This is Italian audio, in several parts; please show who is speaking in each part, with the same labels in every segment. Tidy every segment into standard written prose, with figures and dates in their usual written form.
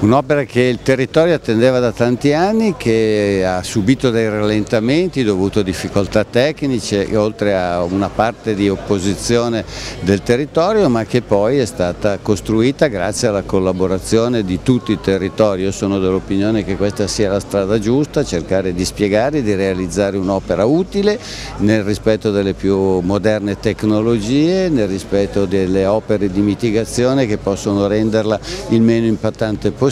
Speaker 1: Un'opera che il territorio attendeva da tanti anni, che ha subito dei rallentamenti dovuto a difficoltà tecniche, oltre a una parte di opposizione del territorio, ma che poi è stata costruita grazie alla collaborazione di tutto il territorio. Io sono dell'opinione che questa sia la strada giusta, cercare di spiegare, di realizzare un'opera utile nel rispetto delle più moderne tecnologie, nel rispetto delle opere di mitigazione che possono renderla il meno impattante possibile,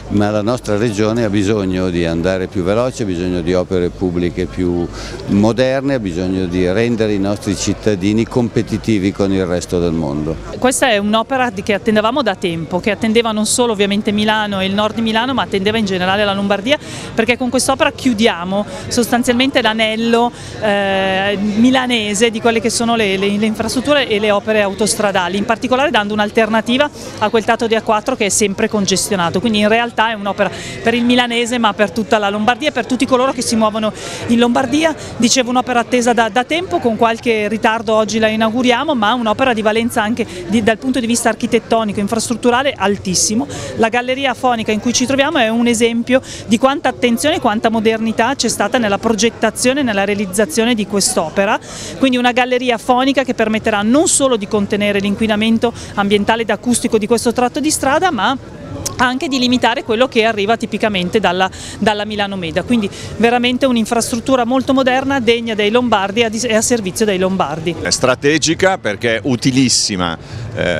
Speaker 1: ma la nostra regione ha bisogno di andare più veloce, ha bisogno di opere pubbliche più moderne, ha bisogno di rendere i nostri cittadini competitivi con il resto del mondo.
Speaker 2: Questa è un'opera che attendevamo da tempo, che attendeva non solo ovviamente Milano e il nord di Milano, ma attendeva in generale la Lombardia, perché con quest'opera chiudiamo sostanzialmente l'anello milanese di quelle che sono le infrastrutture e le opere autostradali, in particolare dando un'alternativa a quel tratto di A4 che è sempre congestionato. Quindi in realtà è un'opera per il milanese, ma per tutta la Lombardia e per tutti coloro che si muovono in Lombardia. Dicevo, un'opera attesa da tempo, con qualche ritardo oggi la inauguriamo, ma un'opera di valenza anche dal punto di vista architettonico, infrastrutturale altissimo. La galleria fonica in cui ci troviamo è un esempio di quanta attenzione e quanta modernità c'è stata nella progettazione e nella realizzazione di quest'opera. Quindi una galleria fonica che permetterà non solo di contenere l'inquinamento ambientale ed acustico di questo tratto di strada, ma anche di limitare quello che arriva tipicamente dalla Milano Meda. Quindi veramente un'infrastruttura molto moderna, degna dei lombardi e a servizio dei lombardi.
Speaker 3: È strategica perché è utilissima.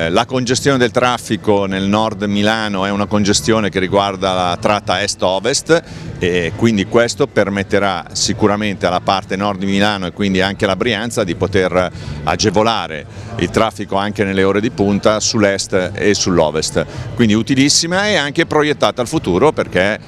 Speaker 3: La congestione del traffico nel nord Milano è una congestione che riguarda la tratta est-ovest, e quindi questo permetterà sicuramente alla parte nord di Milano e quindi anche alla Brianza di poter agevolare il traffico anche nelle ore di punta sull'est e sull'ovest. Quindi utilissima e anche proiettata al futuro, perché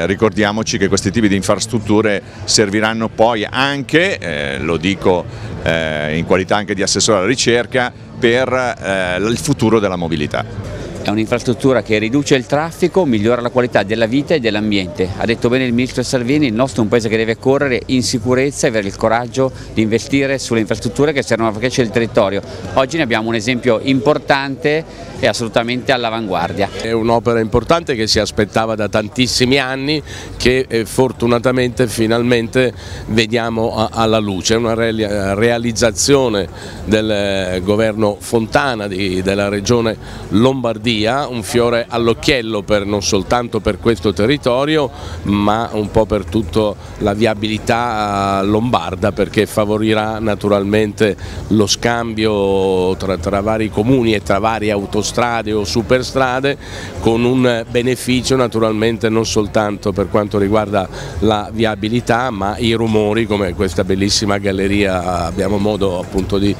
Speaker 3: ricordiamoci che questi tipi di infrastrutture serviranno poi anche, lo dico in qualità anche di assessore alla ricerca, per il futuro della mobilità.
Speaker 4: È un'infrastruttura che riduce il traffico, migliora la qualità della vita e dell'ambiente. Ha detto bene il ministro Salvini, il nostro è un paese che deve correre in sicurezza e avere il coraggio di investire sulle infrastrutture che servono a crescere il territorio. Oggi ne abbiamo un esempio importante e assolutamente all'avanguardia.
Speaker 5: È un'opera importante che si aspettava da tantissimi anni, che fortunatamente finalmente vediamo alla luce. È una realizzazione del governo Fontana della regione Lombardia, un fiore all'occhiello non soltanto per questo territorio, ma un po' per tutta la viabilità lombarda, perché favorirà naturalmente lo scambio tra vari comuni e tra varie autostrade o superstrade, con un beneficio naturalmente non soltanto per quanto riguarda la viabilità, ma i rumori, come questa bellissima galleria abbiamo modo appunto di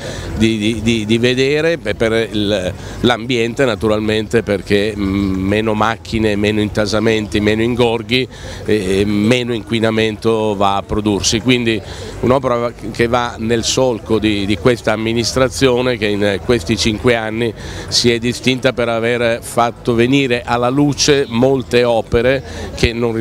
Speaker 5: vedere, per l'ambiente naturalmente, perché meno macchine, meno intasamenti, meno ingorghi, meno inquinamento va a prodursi. Quindi un'opera che va nel solco di questa amministrazione, che in questi 5 anni si è distinta per aver fatto venire alla luce molte opere che non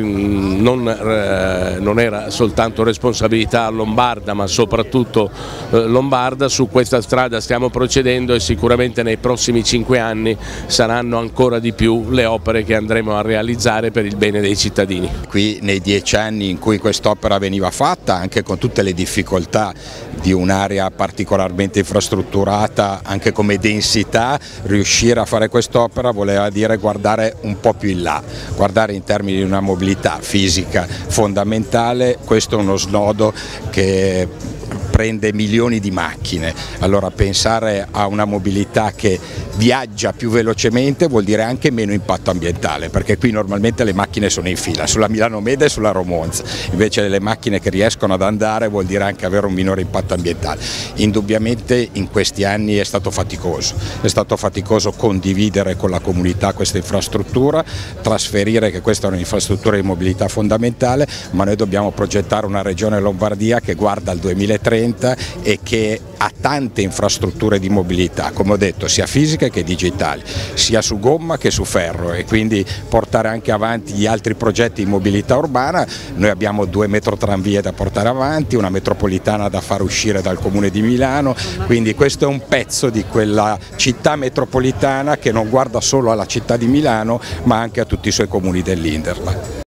Speaker 5: era soltanto responsabilità lombarda, ma soprattutto lombarda. Su questa strada stiamo procedendo e sicuramente nei prossimi 5 anni saranno ancora di più le opere che andremo a realizzare per il bene dei cittadini.
Speaker 6: Qui nei 10 anni in cui quest'opera veniva fatta, anche con tutte le difficoltà di un'area particolarmente infrastrutturata, anche come densità, riuscire a fare quest'opera voleva dire guardare un po' più in là, guardare in termini di una mobilità fisica fondamentale. Questo è uno snodo che prende milioni di macchine, allora pensare a una mobilità che viaggia più velocemente vuol dire anche meno impatto ambientale, perché qui normalmente le macchine sono in fila, sulla Milano Meda e sulla Romonza, invece le macchine che riescono ad andare vuol dire anche avere un minore impatto ambientale. Indubbiamente in questi anni è stato faticoso condividere con la comunità questa infrastruttura, trasferire che questa è un'infrastruttura di mobilità fondamentale, ma noi dobbiamo progettare una regione Lombardia che guarda al 2030 2030 e che ha tante infrastrutture di mobilità, come ho detto, sia fisiche che digitali, sia su gomma che su ferro, e quindi portare anche avanti gli altri progetti di mobilità urbana. Noi abbiamo 2 metrotranvie da portare avanti, una metropolitana da far uscire dal Comune di Milano, quindi questo è un pezzo di quella città metropolitana che non guarda solo alla città di Milano ma anche a tutti i suoi comuni dell'Interland.